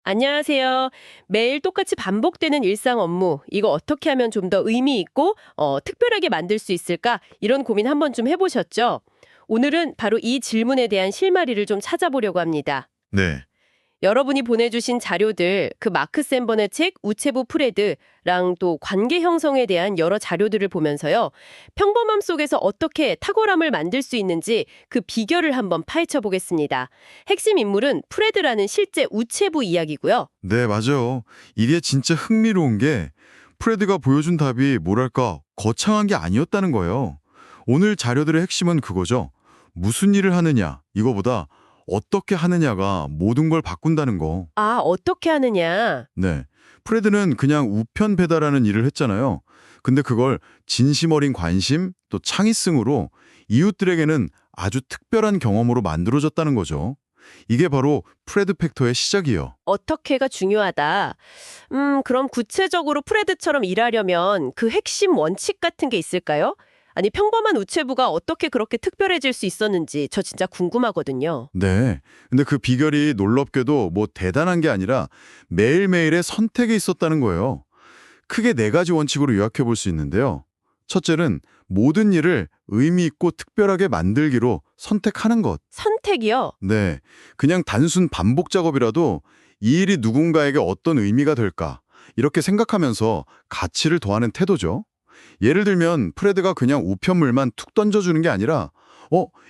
안녕하세요. 매일 똑같이 반복되는 일상 업무, 이거 어떻게 하면 좀 더 의미 있고, 특별하게 만들 수 있을까? 이런 고민 한번 좀 해보셨죠? 오늘은 바로 이 질문에 대한 실마리를 좀 찾아보려고 합니다. 네. 여러분이 보내주신 자료들, 그 마크 샌번의 책 우체부 프레드랑 또 관계 형성에 대한 여러 자료들을 보면서요. 평범함 속에서 어떻게 탁월함을 만들 수 있는지 그 비결을 한번 파헤쳐 보겠습니다. 핵심 인물은 프레드라는 실제 우체부 이야기고요. 네, 맞아요. 이게 진짜 흥미로운 게 프레드가 보여준 답이 뭐랄까 거창한 게 아니었다는 거예요. 오늘 자료들의 핵심은 그거죠. 무슨 일을 하느냐, 이거보다 어떻게 하느냐가 모든 걸 바꾼다는 거. 아, 어떻게 하느냐. 네. 프레드는 그냥 우편 배달하는 일을 했잖아요. 근데 그걸 진심 어린 관심, 또 창의성으로 이웃들에게는 아주 특별한 경험으로 만들어졌다는 거죠. 이게 바로 프레드 팩터의 시작이에요. 어떻게가 중요하다. 그럼 구체적으로 프레드처럼 일하려면 그 핵심 원칙 같은 게 있을까요? 아니, 평범한 우체부가 어떻게 그렇게 특별해질 수 있었는지 저 진짜 궁금하거든요. 네. 근데 그 비결이 놀랍게도 뭐 대단한 게 아니라 매일매일의 선택에 있었다는 거예요. 크게 네 가지 원칙으로 요약해 볼 수 있는데요. 첫째는 모든 일을 의미 있고 특별하게 만들기로 선택하는 것. 선택이요? 네. 그냥 단순 반복 작업이라도 이 일이 누군가에게 어떤 의미가 될까? 이렇게 생각하면서 가치를 더하는 태도죠. 예를 들면 프레드가 그냥 우편물만 툭 던져주는 게 아니라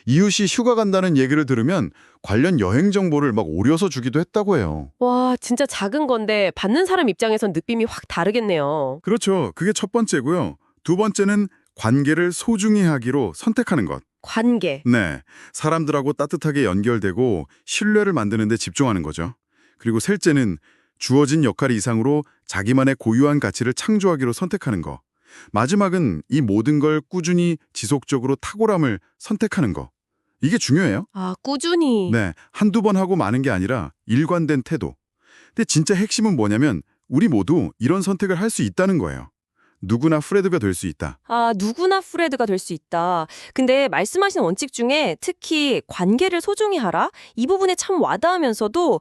이웃이 휴가 간다는 얘기를 들으면 관련 여행 정보를 막 오려서 주기도 했다고 해요. 와, 진짜 작은 건데 받는 사람 입장에선 느낌이 확 다르겠네요. 그렇죠. 그게 첫 번째고요. 두 번째는 관계를 소중히 하기로 선택하는 것. 관계. 네. 사람들하고 따뜻하게 연결되고 신뢰를 만드는 데 집중하는 거죠. 그리고 셋째는 주어진 역할 이상으로 자기만의 고유한 가치를 창조하기로 선택하는 거. 마지막은 이 모든 걸 꾸준히 지속적으로 탁월함을 선택하는 거. 이게 중요해요. 아, 꾸준히. 네. 한두 번 하고 마는 게 아니라 일관된 태도. 근데 진짜 핵심은 뭐냐면 우리 모두 이런 선택을 할 수 있다는 거예요. 누구나 프레드가 될 수 있다. 아, 누구나 프레드가 될 수 있다. 근데 말씀하신 원칙 중에 특히 관계를 소중히 하라? 이 부분에 참 와닿으면서도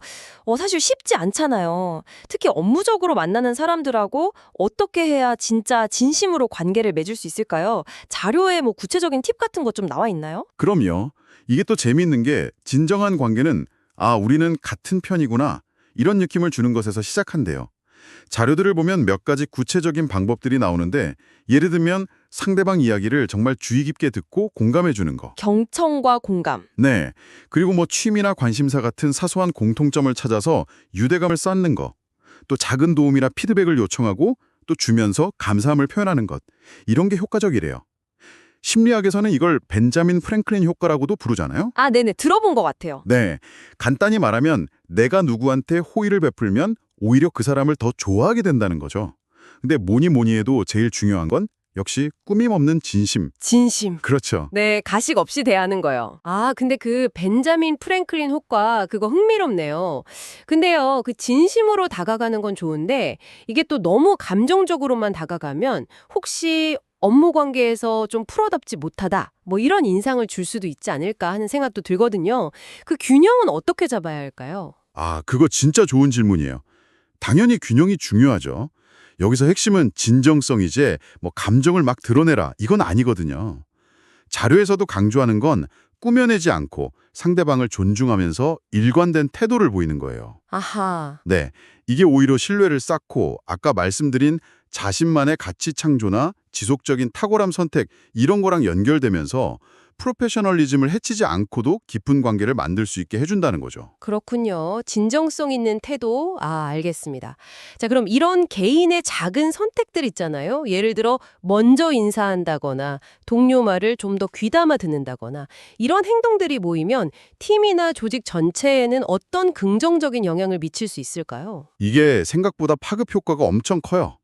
사실 쉽지 않잖아요. 특히 업무적으로 만나는 사람들하고 어떻게 해야 진짜 진심으로 관계를 맺을 수 있을까요? 자료에 뭐 구체적인 팁 같은 거 좀 나와 있나요? 그럼요. 이게 또 재미있는 게 진정한 관계는 우리는 같은 편이구나 이런 느낌을 주는 것에서 시작한대요. 자료들을 보면 몇 가지 구체적인 방법들이 나오는데 예를 들면 상대방 이야기를 정말 주의 깊게 듣고 공감해 주는 거. 경청과 공감. 네. 그리고 뭐 취미나 관심사 같은 사소한 공통점을 찾아서 유대감을 쌓는 거. 또 작은 도움이나 피드백을 요청하고 또 주면서 감사함을 표현하는 것. 이런 게 효과적이래요. 심리학에서는 이걸 벤자민 프랭클린 효과라고도 부르잖아요. 아, 네네. 들어본 것 같아요. 네. 간단히 말하면 내가 누구한테 호의를 베풀면 오히려 그 사람을 더 좋아하게 된다는 거죠. 근데 뭐니 해도 제일 중요한 건 역시 꾸밈 없는 진심. 진심. 그렇죠. 네, 가식 없이 대하는 거요. 아, 근데 그 벤자민 프랭클린 효과 그거 흥미롭네요. 근데요, 그 진심으로 다가가는 건 좋은데 이게 또 너무 감정적으로만 다가가면 혹시 업무 관계에서 좀 프로답지 못하다. 뭐 이런 인상을 줄 수도 있지 않을까 하는 생각도 들거든요. 그 균형은 어떻게 잡아야 할까요? 그거 진짜 좋은 질문이에요. 당연히 균형이 중요하죠. 여기서 핵심은 진정성이지 뭐 감정을 막 드러내라 이건 아니거든요. 자료에서도 강조하는 건 꾸며내지 않고 상대방을 존중하면서 일관된 태도를 보이는 거예요. 아하. 네, 이게 오히려 신뢰를 쌓고 아까 말씀드린 자신만의 가치 창조나 지속적인 탁월함 선택 이런 거랑 연결되면서 프로페셔널리즘을 해치지 않고도 깊은 관계를 만들 수 있게 해준다는 거죠. 그렇군요. 진정성 있는 태도. 아, 알겠습니다. 자, 그럼 이런 개인의 작은 선택들 있잖아요. 예를 들어 먼저 인사한다거나 동료 말을 좀 더 귀담아 듣는다거나 이런 행동들이 모이면 팀이나 조직 전체에는 어떤 긍정적인 영향을 미칠 수 있을까요? 이게 생각보다 파급 효과가 엄청 커요.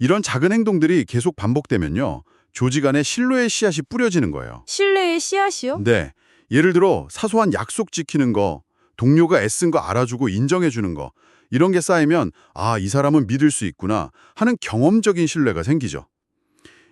이런 작은 행동들이 계속 반복되면요. 조직 안에 신뢰의 씨앗이 뿌려지는 거예요. 신뢰의 씨앗이요? 네. 예를 들어 사소한 약속 지키는 거, 동료가 애쓴 거 알아주고 인정해 주는 거, 이런 게 쌓이면 이 사람은 믿을 수 있구나 하는 경험적인 신뢰가 생기죠.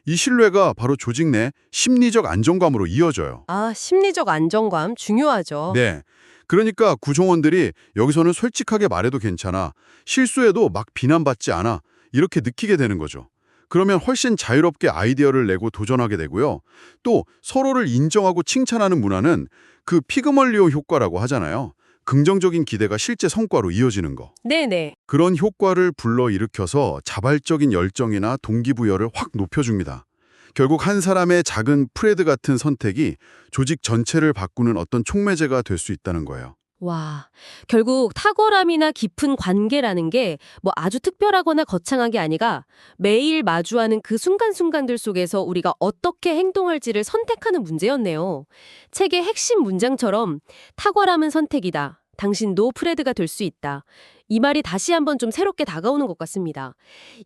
이 신뢰가 바로 조직 내 심리적 안정감으로 이어져요. 아, 심리적 안정감 중요하죠. 네. 그러니까 구성원들이 여기서는 솔직하게 말해도 괜찮아, 실수해도 막 비난받지 않아, 이렇게 느끼게 되는 거죠. 그러면 훨씬 자유롭게 아이디어를 내고 도전하게 되고요. 또 서로를 인정하고 칭찬하는 문화는 그 피그멀리오 효과라고 하잖아요. 긍정적인 기대가 실제 성과로 이어지는 거. 네네. 그런 효과를 불러일으켜서 자발적인 열정이나 동기부여를 확 높여줍니다. 결국 한 사람의 작은 프레드 같은 선택이 조직 전체를 바꾸는 어떤 촉매제가 될 수 있다는 거예요. 와, 결국 탁월함이나 깊은 관계라는 게 뭐 아주 특별하거나 거창한 게 아니라 매일 마주하는 그 순간순간들 속에서 우리가 어떻게 행동할지를 선택하는 문제였네요. 책의 핵심 문장처럼 탁월함은 선택이다. 당신도 프레드가 될 수 있다. 이 말이 다시 한번 좀 새롭게 다가오는 것 같습니다.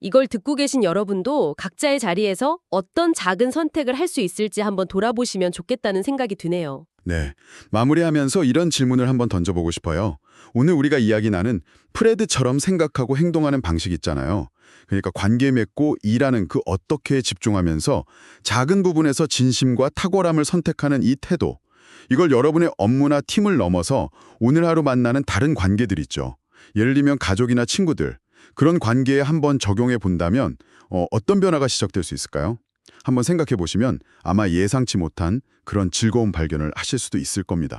이걸 듣고 계신 여러분도 각자의 자리에서 어떤 작은 선택을 할 수 있을지 한번 돌아보시면 좋겠다는 생각이 드네요. 네, 마무리하면서 이런 질문을 한번 던져보고 싶어요. 오늘 우리가 이야기 나눈 프레드처럼 생각하고 행동하는 방식 있잖아요. 그러니까 관계 맺고 일하는 그 어떻게에 집중하면서 작은 부분에서 진심과 탁월함을 선택하는 이 태도. 이걸 여러분의 업무나 팀을 넘어서 오늘 하루 만나는 다른 관계들 있죠. 예를 들면 가족이나 친구들. 그런 관계에 한번 적용해 본다면 어떤 변화가 시작될 수 있을까요? 한번 생각해 보시면 아마 예상치 못한 그런 즐거운 발견을 하실 수도 있을 겁니다.